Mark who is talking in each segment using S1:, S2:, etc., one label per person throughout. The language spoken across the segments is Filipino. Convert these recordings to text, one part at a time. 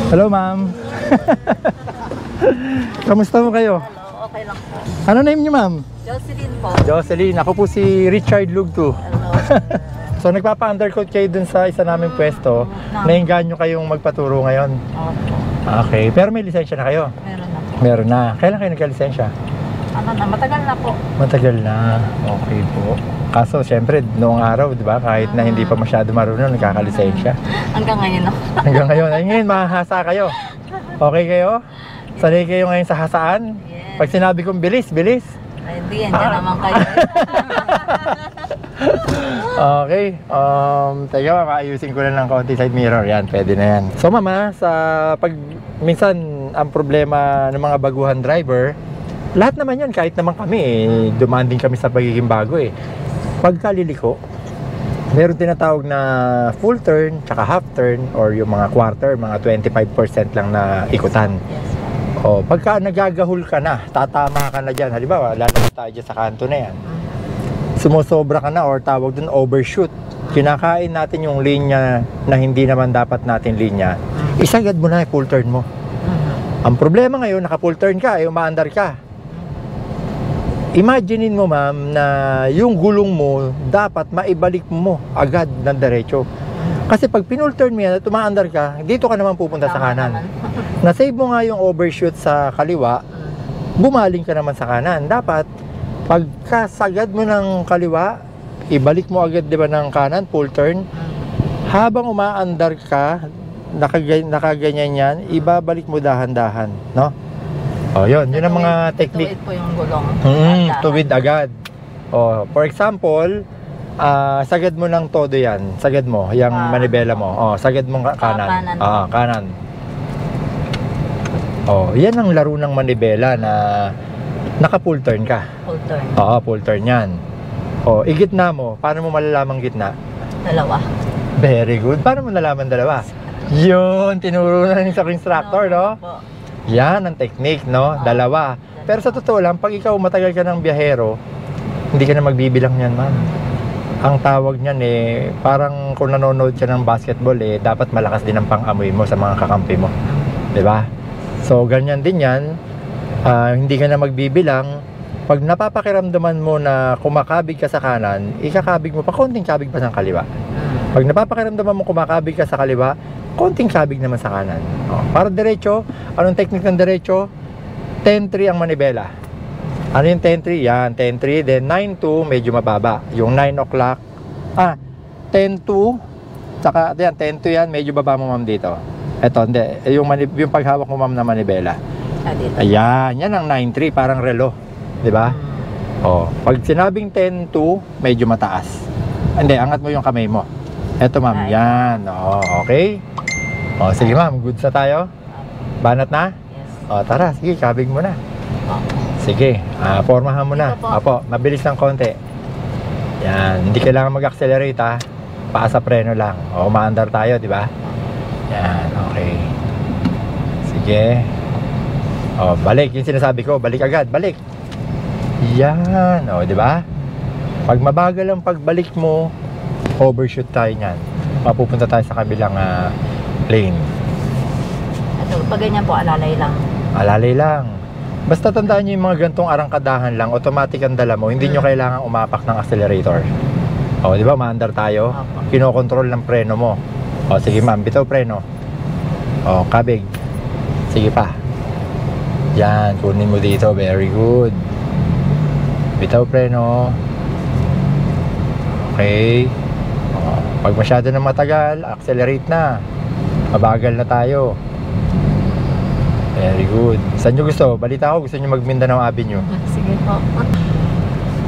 S1: Hello, ma'am. Kamusta mo kayo?
S2: Hello, okay lang po.
S1: Ano name niyo, ma'am?
S2: Jocelyn po.
S1: Jocelyn. Ako po si Richard Lugto.
S2: Hello.
S1: So, nagpapa-undercoat kayo dun sa isa naming pwesto. Nainganyo kayong magpaturo ngayon.
S2: Opo.
S1: Okay. Pero may lisensya na kayo?
S2: Meron na po.
S1: Meron na. Kailan kayo nagka-lisensya?
S2: Ano na, matagal na po.
S1: Matagal na. Okay po. Kaso, syempre, noong araw, di ba? Kahit na hindi pa masyado marunong, nagkakalisensya.
S2: Hanggang ngayon no?
S1: Hanggang ngayon. Ay, ngayon, mahahasa kayo. Okay kayo? Sanay kayo ngayon sa hasaan?
S2: Yes.
S1: Pag sinabi kong bilis, bilis.
S2: Ay, hindi yan. Diyan naman kayo.
S1: Okay. Teka, maayusin ko lang ng konti side mirror. Yan, pwede na yan. So, mama, minsan, ang problema ng mga baguhan driver, lahat naman yan, kahit naman kami, dumaan din kami sa pagiging bago eh. Pagka liliko, meron tinatawag na full turn, tsaka half turn, or yung mga quarter, mga 25% lang na ikutan.
S2: Yes.
S1: O, pagka nagagahol ka na, tatama ka na dyan, halimbawa, lalabas tayo dyan sa kanto na yan. Sumusobra ka na, or tawag dun overshoot. Kinakain natin yung linya na hindi naman dapat natin linya. Isagad mo na yung full turn mo. Ang problema ngayon, naka full turn ka, umaandar ka. Imaginein mo, ma'am, na yung gulong mo dapat maibalik mo agad ng diretso. Kasi pag pinull turn mo yan at umaandar ka, dito ka naman pupunta sa kanan. Na-save mo nga yung overshoot sa kaliwa, bumaling ka naman sa kanan. Dapat, pagkasagad mo ng kaliwa, ibalik mo agad, di ba, ng kanan, full turn. Habang umaandar ka, nakaganyan yan, ibabalik mo dahan-dahan, no? Oh, yun ang mga technique.
S2: Tuwid po yung gulong.
S1: Tuwid agad. Oh, for example, sagad mo ng todo yan. Sagad mo, yung manibela mo. Oh, sagad mo kanan. Kanan. Oh, yan ang laro ng manibela na naka-full turn ka.
S2: Full turn.
S1: Oo, full turn yan. Oh, igitna mo. Paano mo malalamang gitna?
S2: Dalawa.
S1: Very good. Paano mo nalaman dalawa? Yun, tinuro na sa instructor, no? Yan ang technique, no? Dalawa. Pero sa totoo lang, pag ikaw matagal ka ng biyahero, hindi ka na magbibilang niyan, ma'am. Ang tawag niyan parang kung nanonood ka ng basketball, dapat malakas din ang pang-amoy mo sa mga kakampi mo. 'Di ba? So, ganyan din yan. Hindi ka na magbibilang. Pag napapakiramdaman mo na kumakabig ka sa kanan, ikakabig mo pa, konting kabig pa sa kaliwa. Pag napapakiramdaman mo kumakabig ka sa kaliwa, konting kabig naman sa kanan. Para diretso, anong technique ng diretso? 10-3 ang manibela. Ano yung 10-3? Yan, 10-3. Then 9-2, medyo mababa. Yung 9 o'clock. 10-2. Saka, yan, 10-2 yan, medyo baba mo, ma'am, dito. Eto, hindi. Yung paghawak mo, ma'am, na manibela. Ayan, yan ang 9-3, parang relo. Diba? Pag sinabing 10-2, medyo mataas. Hindi, angat mo yung kamay mo. Eto, ma'am, yan. Okay. Sige, ma'am, goods na tayo? Banat na?
S2: Yes.
S1: Tara, sige, kabig mo na. Sige, formahan mo na. Apo, mabilis ng konti. Yan, hindi kailangan mag-accelerate, ha. Paa sa preno lang. Umaandar tayo, di ba? Yan, okay. Sige. Balik, yung sinasabi ko, balik agad, balik. Yan, di ba? Pag mabagal ang pagbalik mo, overshoot tayo niyan. Mapupunta tayo sa kabilang lane.
S2: Ito, pag ganyan po, alalay lang.
S1: Alalay lang. Basta tandaan nyo yung mga gantong arangkadahan lang, automatic ang dala mo, hindi nyo kailangan umapak ng accelerator. Di ba, maandar tayo? Kinokontrol ng preno mo. Sige, ma'am, bitaw preno. Kabig. Sige pa. Yan, kunin mo dito, very good. Bitaw preno. Okay. Pag masyado na matagal, accelerate na. Mabagal na tayo. Very good. Saan nyo gusto? Balita ko, gusto nyo mag-Mindanao Avenue.
S2: Sige po.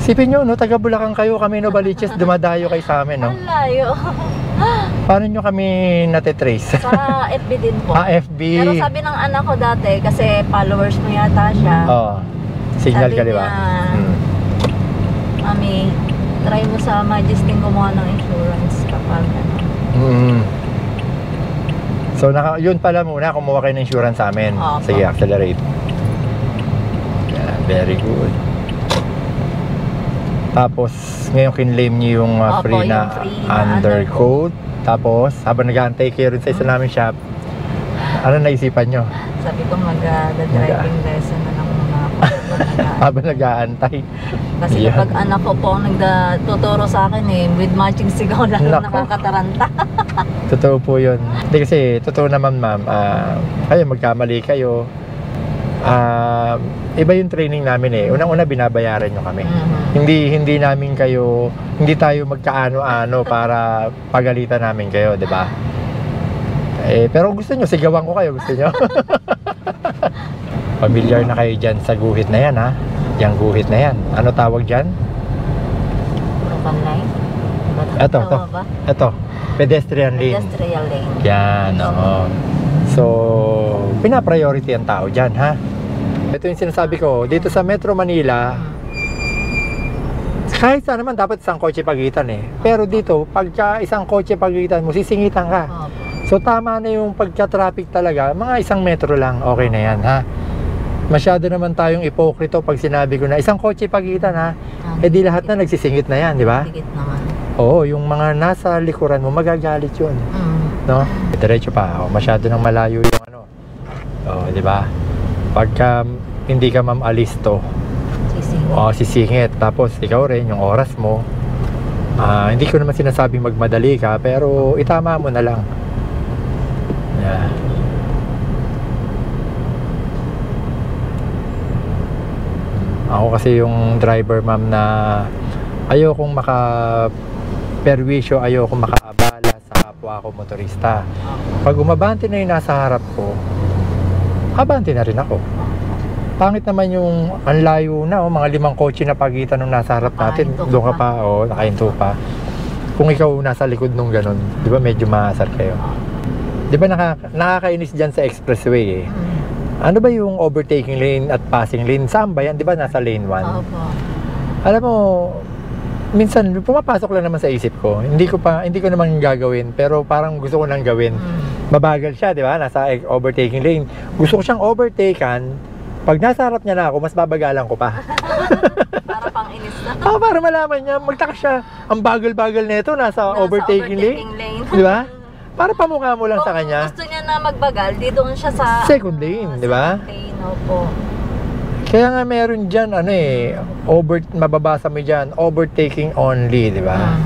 S1: Isipin nyo, no? Taga Bulacan kayo, kami Novaliches, dumadayo kayo sa amin, no?
S2: Ang layo.
S1: Paano nyo kami natitrace?
S2: Sa FB din po.
S1: FB.
S2: Pero sabi ng anak ko dati, kasi followers mo yata siya.
S1: Signal ka, di ba?
S2: Mami, try mo sa Majesting gumawa ng insurance kapag
S1: So, yun pala muna, kumuha kayo ng insurance sa amin. Sige, accelerate. Yeah, very good. Tapos, ngayon kinlaim niyo yung free na undercoat. Tapos, habang nag-aantay kayo rin sa isa namin shop, Ano naisipan nyo?
S2: Sabi ko mag-driving lesson na lang muna ako.
S1: Habang nag-aantay.
S2: Kasi
S1: Yan.
S2: kapag anak ko po ang nagtuturo sa akin with matching sigaw lalo
S1: Nako.
S2: nakakataranta.
S1: Totoo po yun. Hindi kasi, totoo naman ma'am, ayun, magkamali kayo. Iba yung training namin eh. Unang-una, binabayaran nyo kami. Hindi namin kayo, hindi tayo magkaano-ano para pagalitan namin kayo, di ba? Pero gusto nyo, sigawan ko kayo, gusto nyo? Familiar na kayo dyan sa guhit na yan, ha? Yang guhit na yan. Ano tawag dyan?
S2: Broken line?
S1: Ito.
S2: Ba?
S1: Ito, pedestrian lane.
S2: Industrial lane.
S1: Yan, oo. So, pinapriority ang tao dyan, ha? Ito yung sinasabi ko, dito sa Metro Manila, kahit saan naman dapat isang kotse pagitan eh. Pero dito, pagka isang kotse pagitan mo, sisingitan ka.
S2: Opo.
S1: So, tama na yung pagka-traffic talaga, mga 1 metro lang, okay na yan, ha? Masyado naman tayong ipokrito pag sinabi ko na isang kotse pagitan, ha? Di lahat na nagsisingit na yan, di ba?
S2: Tigit naman.
S1: Oo, yung mga nasa likuran mo, magagalit yun. No? Diretso pa. Masyado nang malayo yung ano. Di ba? Pagka hindi ka ma'am alisto,
S2: Sisingit.
S1: sisingit. Tapos ikaw rin, yung oras mo. Hindi ko naman sinasabing magmadali ka, pero itama mo na lang. Yeah. Ako kasi yung driver ma'am na ayokong perwisyo, ayokong makaabala sa kapwa ko motorista. Pag umabante na yung nasa harap ko, abante na rin ako. Pangit naman yung ang layo na, mga 5 kotse na pagitan nung nasa harap natin.
S2: Nakahinto
S1: Doon ka
S2: pa.
S1: pa, nakahinto pa. Kung ikaw nasa likod nung ganun, di ba medyo maasar kayo? Di ba nakakainis dyan sa expressway eh? Ano ba yung overtaking lane at passing lane? Saan ba yan? Di ba nasa lane 1?
S2: Opo.
S1: Alam mo, minsan pumapasok lang naman sa isip ko. Hindi ko naman gagawin, pero parang gusto ko nang gawin. Mabagal siya, di ba? Nasa overtaking lane. Gusto ko siyang overtaken. Pag nasa harap niya na ako, mas babagalan ko pa.
S2: Para pang inis na.
S1: Para malaman niya, magtaka siya. Ang bagal-bagal nito nasa overtaking lane.
S2: lane.
S1: Di ba? Para pamukha mo lang sa
S2: Kung
S1: kanya.
S2: gusto niya na magbagal, di doon siya sa
S1: Second lane, di ba?
S2: second lane, opo.
S1: Kaya nga meron dyan, mababasa mo dyan, overtaking only, di ba?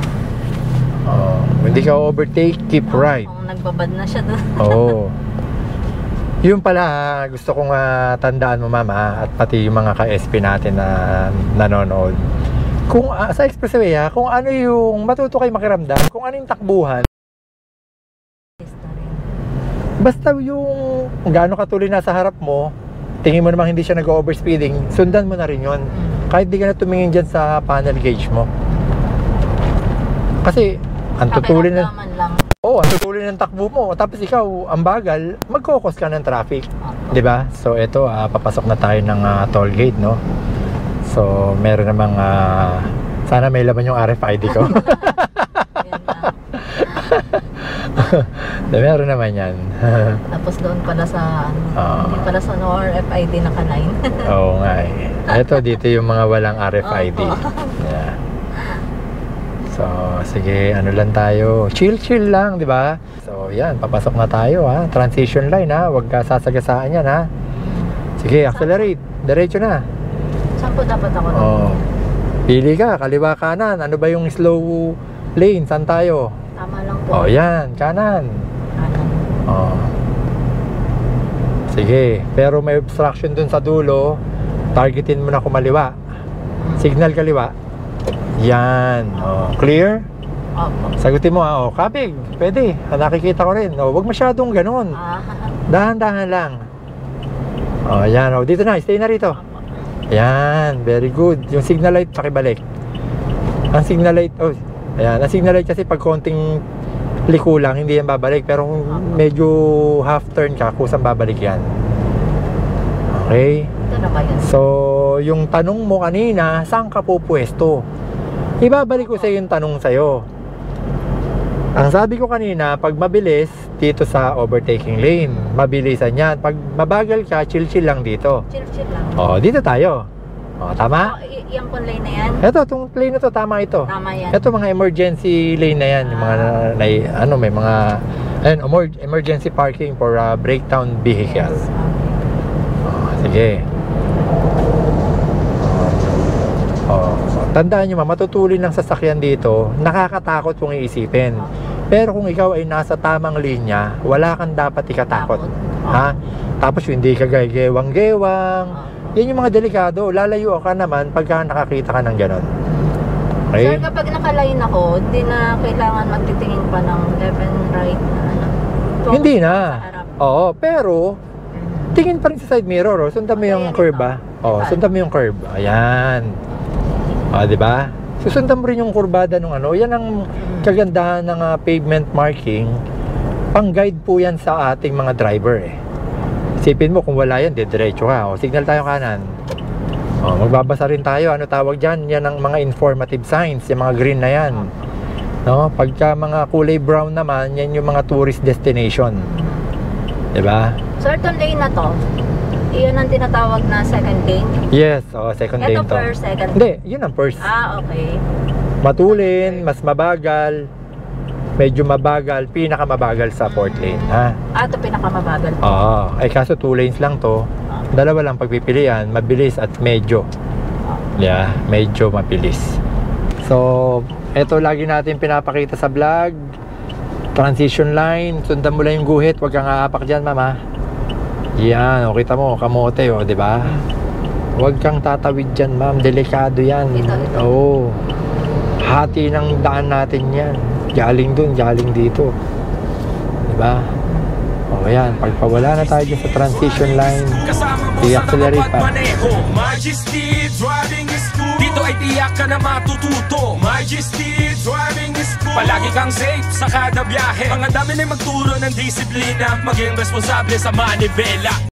S1: Hindi ka overtake, keep right.
S2: Kung nagbabad na siya doon.
S1: Oo. Yun pala, gusto kong tandaan mo mama at pati yung mga ka-SP natin na nanonood. Kung sa expressway kung ano yung matuto kayo makiramdam, kung ano yung takbuhan, basta yung gaano katuloy na sa harap mo, tingin mo namang hindi siya nag-overspeeding, sundan mo na rin yun. Kahit di ka na tumingin dyan sa panel gauge mo. Kasi, ang tutuloy na...
S2: Pakiramdaman lang.
S1: ang tutuloy ng takbo mo. Tapos ikaw, ang bagal, magkokos ka ng traffic. Di ba? So, ito, papasok na tayo ng toll gate, no? So, meron namang... sana may laman yung RFID ko.
S2: Yan lang.
S1: Meron naman yan.
S2: Tapos doon pala sa hindi pala sa no RFID naka-line.
S1: Oo nga eh. Ito, dito yung mga walang RFID. Yeah. So, sige, ano lang tayo. Chill lang, di ba? So, yan, papasok na tayo ha. Transition line ha. Huwag ka sasagasaan yan ha. Sige, accelerate. Diretso na.
S2: Saan po dapat ako
S1: Pili ka, kaliwa kanan. Ano ba yung slow lane? Saan tayo?
S2: Tama lang po.
S1: Yan, kanan.
S2: Kanan.
S1: Sige, pero may obstruction dun sa dulo. Targetin mo na kumaliwa. Signal kaliwa. Yan. Clear?
S2: Opo.
S1: Sagutin mo kabig. Pwede. Nakikita ko rin. Huwag masyadong ganun. Dahan-dahan lang. Yan. Dito na. Stay na rito. Yan. Very good. Yung signal light, pakibalik. Ang signal light, ayan. Ang signal light kasi pag konting liko lang, hindi yan babalik. Pero kung medyo half turn ka, kusang babalik yan. Okay?
S2: Ito na ba yun?
S1: So, yung tanong mo kanina, saan ka pupwesto? Ibabalik ko sa yung tanong sa'yo. Ang sabi ko kanina, pag mabilis, dito sa overtaking lane. Mabilisan yan. Pag mabagal ka, chill-chill lang dito.
S2: Chill lang.
S1: Dito tayo. Tama?
S2: Yung pong lane na yan?
S1: Ito, itong lane na to, tama ito.
S2: Tama yan.
S1: Ito, mga emergency lane na yan. Yung mga, may mga And emergency parking for breakdown vehicle. Sige. Tandaan nyo matutulin ng sasakyan dito, nakakatakot kung iisipin. Pero kung ikaw ay nasa tamang linya, wala kang dapat ikatakot. Ha? Tapos hindi ka gewang-gewang. Yan yung mga delikado. Lalayo ka naman pagka nakakita ka ng ganon. Okay?
S2: Sir, kapag naka-line ako, hindi na kailangan magtitingin pa ng left and right na ano.
S1: Hindi na. Oo, pero tingin pa rin sa side mirror. Oh. Sundan mo yung curve ba? Oh, sundan mo yung curve. Ayan. Ah, di ba? Susundan mo rin yung kurbada ng ano. Yan ang kagandahan ng pavement marking. Pang-guide po yan sa ating mga driver eh. Isipin mo kung wala yan, diretso ka. O, signal tayo kanan. O, magbabasa rin tayo. Ano tawag dyan? Yan ang mga informative signs. Yung mga green na yan. No? Pagka mga kulay brown naman, yan yung mga tourist destination. Diba?
S2: Certain lane na to, iyon ang tinatawag na second lane.
S1: Yes, second lane to.
S2: Ito first, second.
S1: Hindi, yun ang first.
S2: Okay.
S1: Matulin, mas mabagal, medyo mabagal, pinakamabagal sa fourth lane, ha?
S2: Ito pinakamabagal.
S1: Oo, ay kaso 2 lanes lang to. Dalawa lang pagpipilian, mabilis at medyo. Yeah, medyo mabilis. So, ito lagi natin pinapakita sa vlog. Transition line, sundan mo lang yung guhit, huwag kang aapak dyan, mama. Yan, o kita mo, kamote, o, di ba? Huwag kang tatawid dyan, ma'am. Delikado yan.
S2: Ito.
S1: Oo. Hati ng daan natin yan. Galing dun, galing dito. Di ba? O, yan. Pagpawala na tayo dyan sa transition line, i-accelerate pa.
S3: Majesty driving is cool. Dito ay tiyak ka na matututo. Majesty driving is cool. Palagi kang safe sa kada biyahe. Ang dami na magturo ng disiplina. Maging responsable sa manibela.